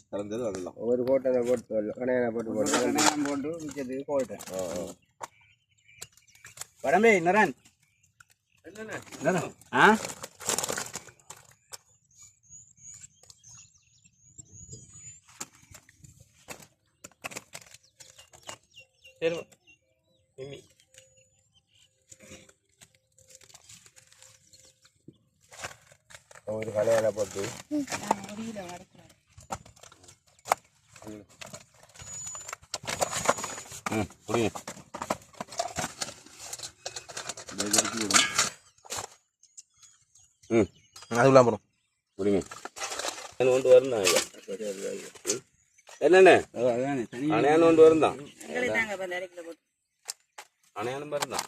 கலந்தது அதெல்லாம் ஒரு போட்டதை போட்டு கணையான போட்டு மிச்சத்துக்கு போட்டேன். படமே நரன் ஆ சரி மிம்மி ஒரு கணையான போட்டு புரியுங்க அதுக்குலாம் போகிறோம் புரியுங்க கொண்டு வரணும் என்னண்ணே அணையான்னு கொண்டு வருந்தான் அணையானும் வருந்தான்